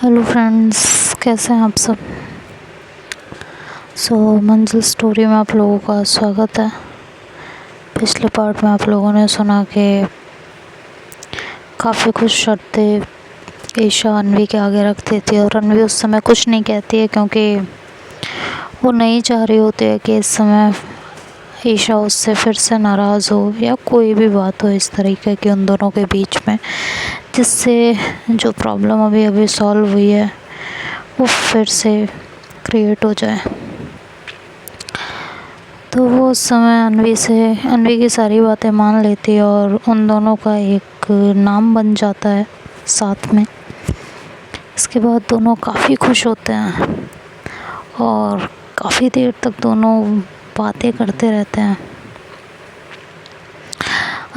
Hello friends, कैसे हैं आप सब। मंजिल स्टोरी में आप लोगों का स्वागत है। पिछले पार्ट में आप लोगों ने सुना कि काफ़ी कुछ शर्तें ईशा अनवी के आगे रखती थी और अनवी उस समय कुछ नहीं कहती है क्योंकि वो नहीं चाह रही होती है कि इस समय ईशा उससे फिर से नाराज़ हो या कोई भी बात हो इस तरीके की उन दोनों के बीच में, जिससे जो प्रॉब्लम अभी अभी सॉल्व हुई है वो फिर से क्रिएट हो जाए। तो वो उस समय अनवी की सारी बातें मान लेती है और उन दोनों का एक नाम बन जाता है साथ में। इसके बाद दोनों काफ़ी खुश होते हैं और काफ़ी देर तक दोनों बातें करते रहते हैं।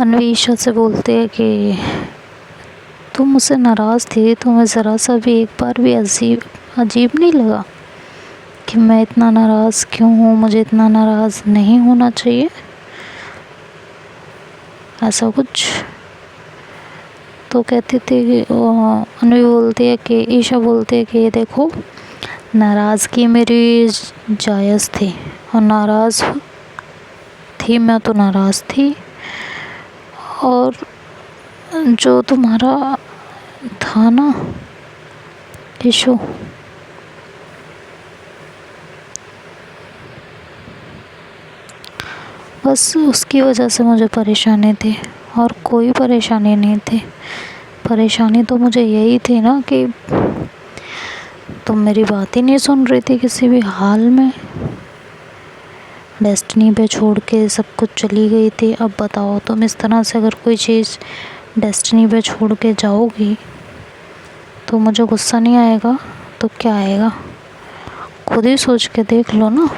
अनवी ईशा से बोलती है कि तुम मुझसे नाराज़ थी, तुम्हें ज़रा सा भी एक बार भी अजीब नहीं लगा कि मैं इतना नाराज़ क्यों हूँ, मुझे इतना नाराज़ नहीं होना चाहिए, ऐसा कुछ। तो कहती थी कि अनवी बोलती है कि ईशा बोलती है कि ये देखो, नाराज़गी मेरी जायज़ थी और नाराज़ थी मैं तो नाराज़ थी, और जो तुम्हारा था ना इशू, बस उसकी वजह से मुझे परेशानी थी और कोई परेशानी नहीं थी। परेशानी तो मुझे यही थी ना कि तुम मेरी बात ही नहीं सुन रही थी किसी भी हाल में, डेस्टिनी पे छोड़ के सब कुछ चली गई थी। अब बताओ, तुम इस तरह से अगर कोई चीज़ डेस्टिनी पे छोड़ के जाओगी तो मुझे गुस्सा नहीं आएगा तो क्या आएगा, खुद ही सोच के देख लो ना।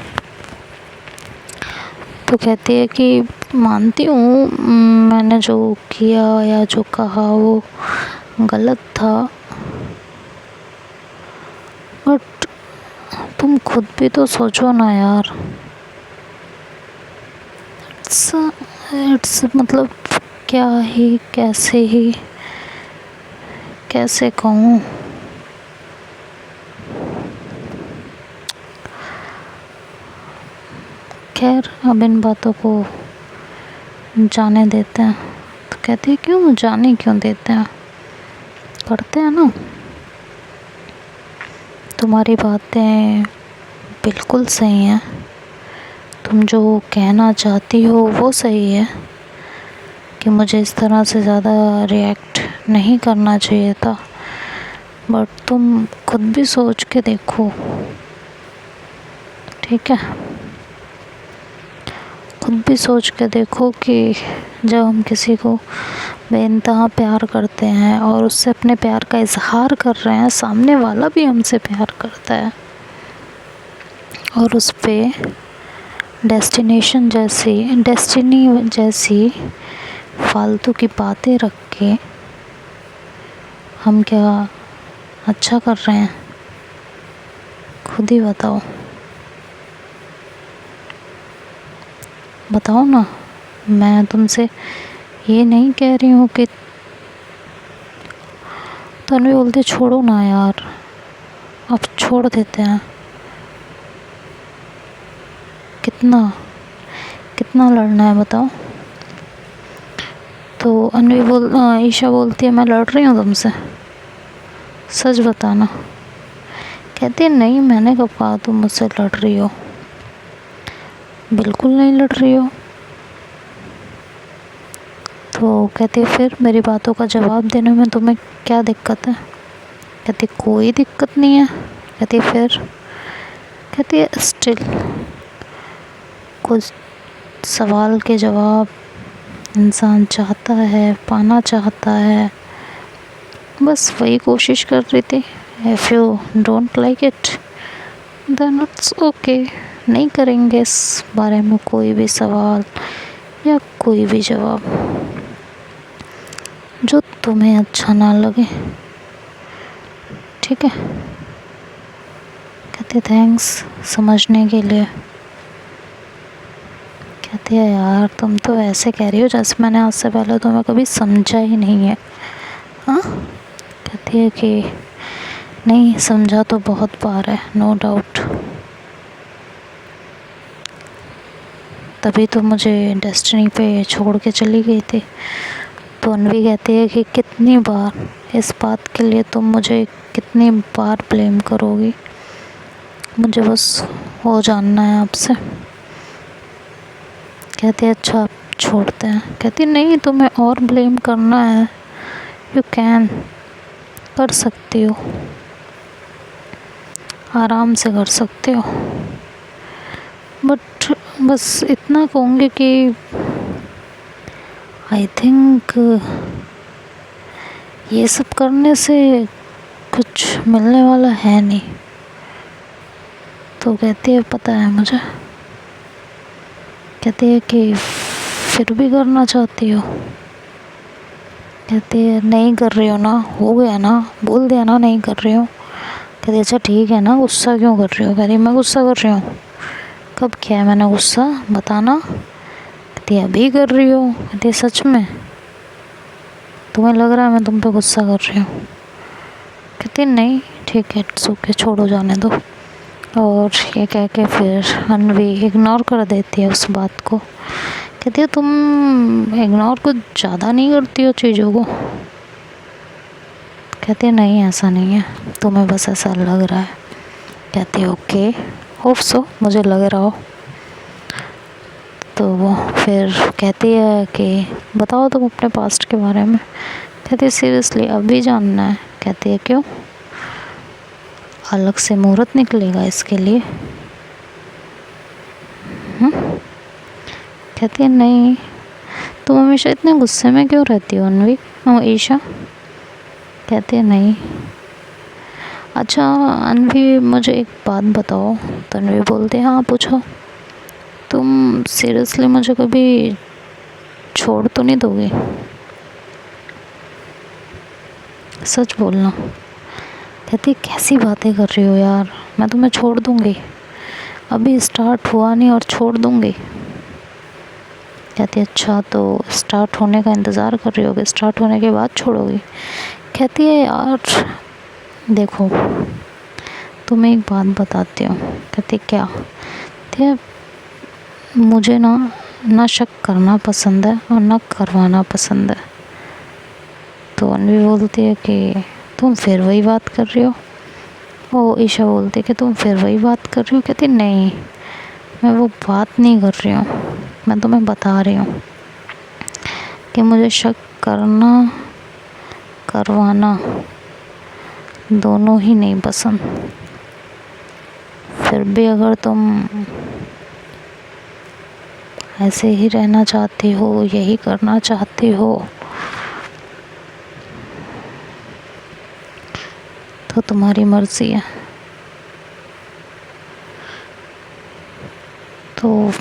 तो कहती है कि मानती हूँ मैंने जो किया या जो कहा वो गलत था, बट तुम खुद भी तो सोचो ना यार। इट्स मतलब क्या ही कैसे कहूँ। खैर, अब इन बातों को जाने देते हैं। तो कहती है क्यों जाने क्यों देते हैं, करते हैं ना। तुम्हारी बातें बिल्कुल सही हैं, तुम जो कहना चाहती हो वो सही है कि मुझे इस तरह से ज़्यादा रिएक्ट नहीं करना चाहिए था, बट तुम खुद भी सोच के देखो, ठीक है। खुद भी सोच के देखो कि जब हम किसी को बेइंतहा प्यार करते हैं और उससे अपने प्यार का इजहार कर रहे हैं, सामने वाला भी हमसे प्यार करता है और उस पे डेस्टिनी जैसी फालतू की बातें रख के हम क्या अच्छा कर रहे हैं, खुद ही बताओ ना। मैं तुमसे ये नहीं कह रही हूँ कि तन्वी बोलते छोड़ो ना यार, अब छोड़ देते हैं। कितना लड़ना है बताओ। तो ईशा बोलती है मैं लड़ रही हूँ तुमसे, सच बताना। कहती है नहीं, मैंने कब कहा तुम मुझसे लड़ रही हो, बिल्कुल नहीं लड़ रही हो। तो कहती है फिर मेरी बातों का जवाब देने में तुम्हें क्या दिक्कत है। कहती कोई दिक्कत नहीं है। कहती है स्टिल कुछ सवाल के जवाब इंसान चाहता है, पाना चाहता है, बस वही कोशिश कर रही थी। If you don't like it then it's okay, नहीं करेंगे इस बारे में कोई भी सवाल या कोई भी जवाब जो तुम्हें अच्छा ना लगे, ठीक है। कहते थैंक्स समझने के लिए। कहती है यार तुम तो ऐसे कह रही हो जैसे मैंने आज से पहले तुम्हें कभी समझा ही नहीं है। हाँ, कहती है कि नहीं समझा तो बहुत बार है, नो डाउट, तभी तो मुझे डेस्टिनी पे छोड़ के चली गई थी। तो अनवी कहती है कि कितनी बार, इस बात के लिए तुम मुझे कितनी बार ब्लेम करोगी, मुझे बस वो जानना है आपसे। कहती है अच्छा आप छोड़ते हैं। कहती नहीं, तुम्हें और ब्लेम करना है, यू कैन, कर सकती हो, आराम से कर सकते हो, बट बस इतना कहूँगी कि आई थिंक ये सब करने से कुछ मिलने वाला है नहीं। तो कहती है पता है मुझे। कहती है कि फिर भी करना चाहती हो। कहती है नहीं कर रही हो ना, हो गया ना, बोल दिया ना नहीं कर रही हो। कहती अच्छा ठीक है ना, गुस्सा क्यों कर रही हो। कहती मैं गुस्सा कर रही हूँ, कब किया है मैंने गुस्सा, बताना। कहती अभी कर रही हो। कहती सच में, तुम्हें लग रहा है मैं तुम पे गुस्सा कर रही हूँ। कहती नहीं ठीक है, इट्स ओके, छोड़ो जाने दो। और ये कह के फिर अनवी इग्नोर कर देती है उस बात को। कहती है तुम इग्नोर कुछ ज़्यादा नहीं करती हो चीज़ों को। कहती है नहीं ऐसा नहीं है, तुम्हें बस ऐसा लग रहा है। कहती है ओके, होप सो, मुझे लग रहा हो। तो वो फिर कहती है कि बताओ तुम अपने पास्ट के बारे में। कहती है सीरियसली अभी जानना है। कहती है क्यों, अलग से मुहूर्त निकलेगा इसके लिए। कहती है नहीं, तुम हमेशा इतने गुस्से में क्यों रहती हो अनवी, ईशा। कहती है नहीं। अच्छा अनवी मुझे एक बात बताओ। तो अनवी बोलती है हाँ पूछो। तुम सीरियसली मुझे कभी छोड़ तो नहीं दोगे, सच बोलना। कहती कैसी बातें कर रही हो यार, मैं तुम्हें छोड़ दूँगी, अभी स्टार्ट हुआ नहीं और छोड़ दूँगी। कहती अच्छा तो स्टार्ट होने का इंतज़ार कर रही होगी, स्टार्ट होने के बाद छोड़ोगी। कहती है यार देखो तुम्हें एक बात बताती हूँ। कहती क्या। कहती है मुझे ना शक करना पसंद है और ना करवाना पसंद है। तो अनवी बोलती है कि तुम फिर वही बात कर रही हो। ओ ईशा बोलती है कि तुम फिर वही बात कर रही हो। कहती नहीं मैं वो बात नहीं कर रही हूँ, मैं तुम्हें बता रही हूँ कि मुझे शक करना करवाना दोनों ही नहीं पसंद। फिर भी अगर तुम ऐसे ही रहना चाहती हो, यही करना चाहती हो, तो तुम्हारी मर्जी है। तो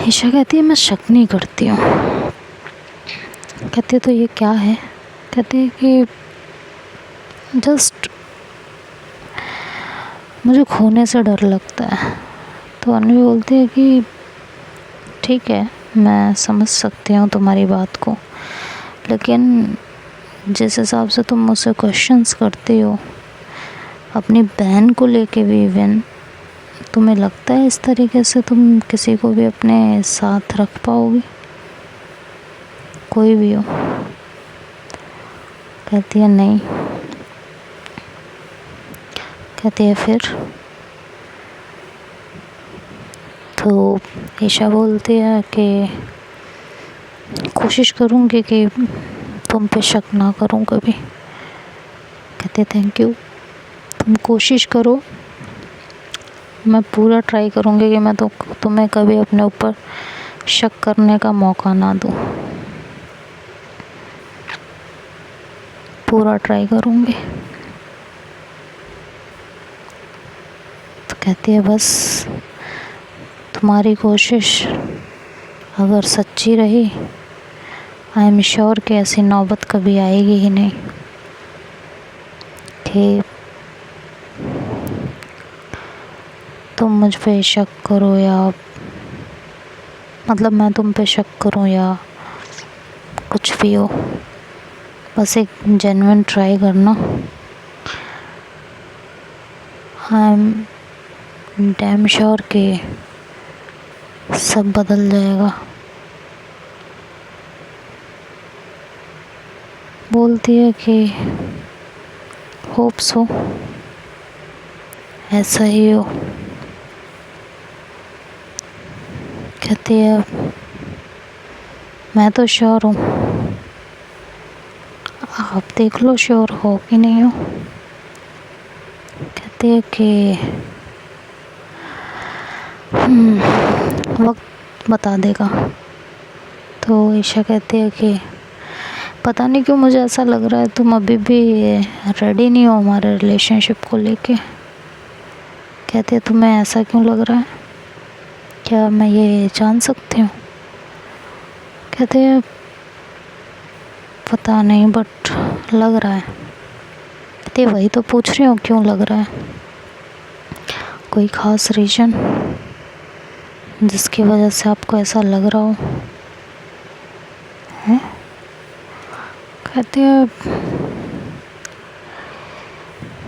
ईशा कहती है मैं शक नहीं करती हूँ। कहती है तो ये क्या है। कहती है कि जस्ट मुझे खोने से डर लगता है। तो अनवी बोलती है कि ठीक है मैं समझ सकती हूँ तुम्हारी बात को, लेकिन जिस हिसाब से तुम मुझसे क्वेश्चंस करती हो अपनी बहन को लेके भी, इवन तुम्हें लगता है इस तरीके से तुम किसी को भी अपने साथ रख पाओगी, कोई भी हो। कहती है नहीं। कहती है फिर। तो ईशा बोलती है कि कोशिश करूँगी कि तुम पे शक ना करूँ कभी। कहते थैंक यू, तुम कोशिश करो, मैं पूरा ट्राई करूँगी कि मैं तो तुम्हें कभी अपने ऊपर शक करने का मौका ना दूँ, पूरा ट्राई करूँगी। तो कहती है बस तुम्हारी कोशिश अगर सच्ची रही, आई एम श्योर कि ऐसी नौबत कभी आएगी ही नहीं कि तुम मुझ पे शक करो, या मतलब मैं तुम पे शक करूं या कुछ भी हो। बस एक जेन्युइन ट्राई करना। आई एम डैम श्योर कि सब बदल जाएगा। बोलती है कि होप सो, ऐसा ही हो। कहती है मैं तो श्योर हूँ, आप देख लो श्योर हो कि नहीं हो। कहती है कि वक्त बता देगा। तो ईशा कहती है कि पता नहीं क्यों मुझे ऐसा लग रहा है तुम अभी भी रेडी नहीं हो हमारे रिलेशनशिप को लेके। कहती है तुम्हें ऐसा क्यों लग रहा है, क्या मैं ये जान सकती हूँ। कहते हैं पता नहीं बट लग रहा है। कहते वही तो पूछ रही हूँ क्यों लग रहा है, कोई ख़ास रीज़न जिसकी वजह से आपको ऐसा लग रहा हो है। कहते हैं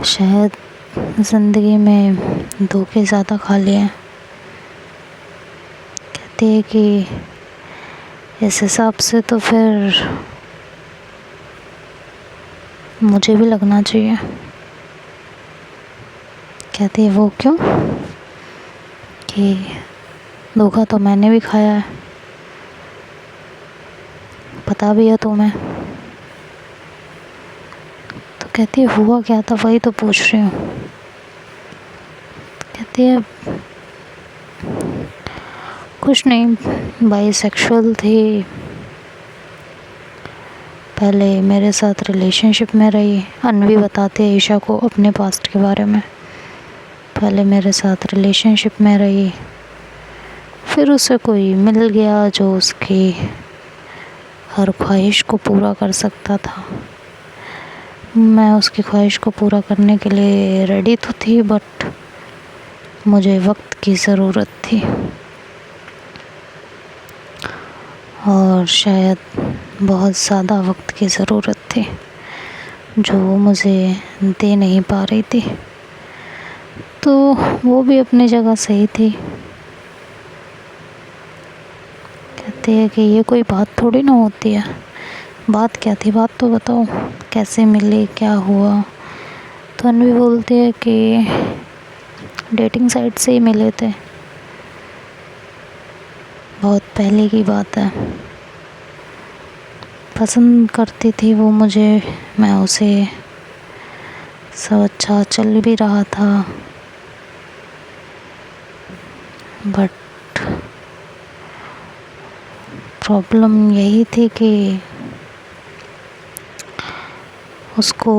शायद ज़िंदगी में धोखे ज़्यादा खा लिए हैं। कहती है कि इस हिसाब से तो फिर मुझे भी लगना चाहिए। कहती है वो क्यों, कि धोखा तो मैंने भी खाया है, पता भी है तुम्हें। तो कहती है हुआ क्या था, वही तो पूछ रही हूँ। कहती है कुछ नहीं, बाइसेक्सुअल थी, पहले मेरे साथ रिलेशनशिप में रही। अनवी बताते हैं ईशा को अपने पास्ट के बारे में। पहले मेरे साथ रिलेशनशिप में रही, फिर उसे कोई मिल गया जो उसकी हर ख्वाहिश को पूरा कर सकता था। मैं उसकी ख्वाहिश को पूरा करने के लिए रेडी तो थी, बट मुझे वक्त की ज़रूरत थी और शायद बहुत ज़्यादा वक्त की ज़रूरत थी जो वो मुझे दे नहीं पा रही थी। तो वो भी अपनी जगह सही थी। कहते हैं कि ये कोई बात थोड़ी ना होती है। बात क्या थी, बात तो बताओ, कैसे मिले, क्या हुआ। तो अनवी बोलती है कि डेटिंग साइट से ही मिले थे, बहुत पहले की बात है। पसंद करती थी वो मुझे, मैं उसे, सब अच्छा चल भी रहा था, बट प्रॉब्लम यही थी कि उसको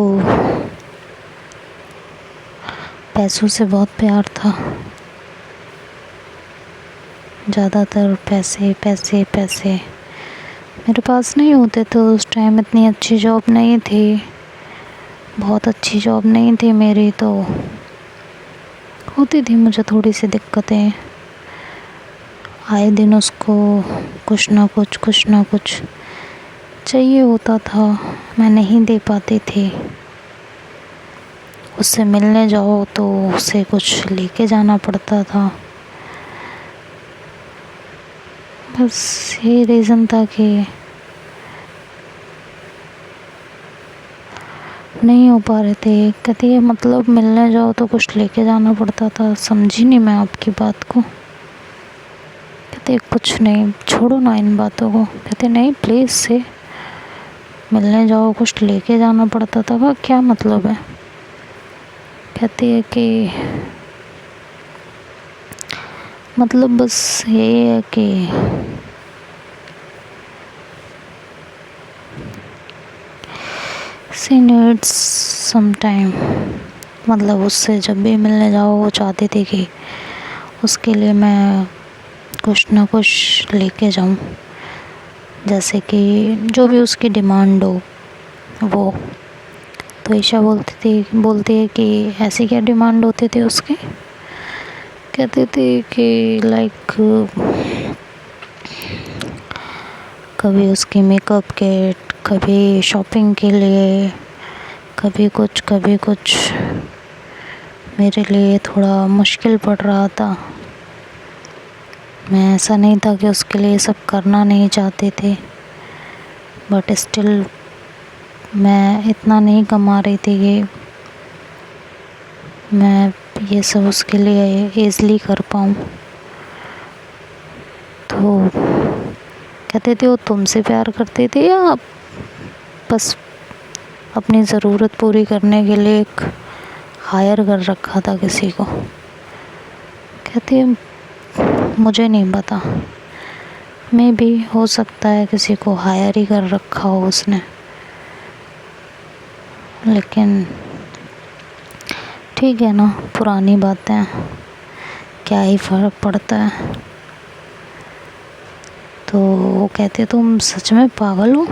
पैसों से बहुत प्यार था। ज़्यादातर पैसे पैसे पैसे। मेरे पास नहीं होते तो उस टाइम इतनी अच्छी जॉब नहीं थी, बहुत अच्छी जॉब नहीं थी मेरी, तो होती थी मुझे थोड़ी सी दिक्कतें। आए दिन उसको कुछ ना कुछ चाहिए होता था, मैं नहीं दे पाती थी। उससे मिलने जाओ तो उसे कुछ लेके जाना पड़ता था। बस यही रीज़न था कि नहीं हो पा रहे थे। कहती है मतलब मिलने जाओ तो कुछ लेके जाना पड़ता था। समझी नहीं मैं आपकी बात को। कहते कुछ नहीं, छोड़ो ना इन बातों को। कहते नहीं प्लीज़ से, मिलने जाओ कुछ लेके जाना पड़ता था का क्या मतलब है। कहती है कि मतलब बस यही है कि शी नीड्स सम टाइम। मतलब उससे जब भी मिलने जाओ वो चाहती थी कि उसके लिए मैं कुछ ना कुछ लेके जाऊं, जैसे कि जो भी उसकी डिमांड हो वो। तो ईशा बोलती है कि ऐसी क्या डिमांड होती थी उसकी। कहती थी कि लाइक कभी उसकी मेकअप किट, कभी शॉपिंग के लिए, कभी कुछ मेरे लिए थोड़ा मुश्किल पड़ रहा था। मैं ऐसा नहीं था कि उसके लिए सब करना नहीं चाहती थी, बट स्टिल मैं इतना नहीं कमा रही थी कि मैं ये सब उसके लिए ईज़िली कर पाऊँ। तो कहते थे वो तुमसे प्यार करते थे या बस अपनी ज़रूरत पूरी करने के लिए एक हायर कर रखा था किसी को। कहती है मुझे नहीं पता, मे भी हो सकता है किसी को हायर ही कर रखा हो उसने, लेकिन ठीक है ना, पुरानी बातें, क्या ही फ़र्क पड़ता है। तो वो कहते तुम सच में पागल हो,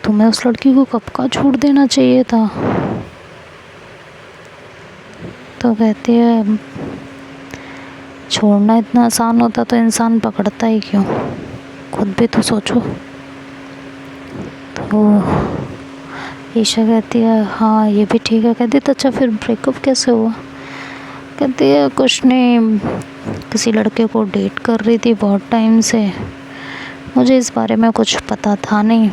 तुम्हें उस लड़की को कब का छोड़ देना चाहिए था। तो कहती है छोड़ना इतना आसान होता तो इंसान पकड़ता ही क्यों, खुद भी तो सोचो। तो ईशा कहती है हाँ ये भी ठीक है। कहती तो अच्छा फिर ब्रेकअप कैसे हुआ। कहती है कुछ नहीं, किसी लड़के को डेट कर रही थी बहुत टाइम से, मुझे इस बारे में कुछ पता था नहीं,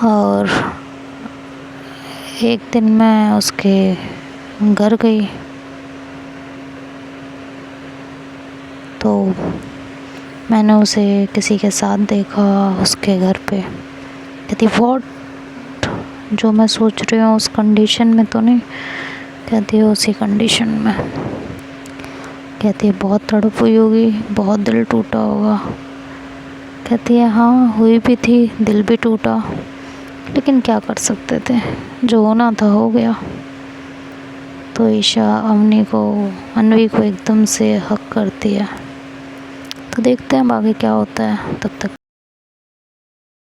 और एक दिन मैं उसके घर गई तो मैंने उसे किसी के साथ देखा उसके घर पे। कहती व्हाट, जो मैं सोच रही हूँ उस कंडीशन में तो नहीं। कहती है उसी कंडीशन में। कहती है बहुत तड़प हुई होगी, बहुत दिल टूटा होगा। कहती है हाँ हुई भी थी, दिल भी टूटा, लेकिन क्या कर सकते थे, जो होना था हो गया। तो ईशा अन्वी को एकदम से हक करती है। तो देखते हैं बाकी क्या होता है, तब तक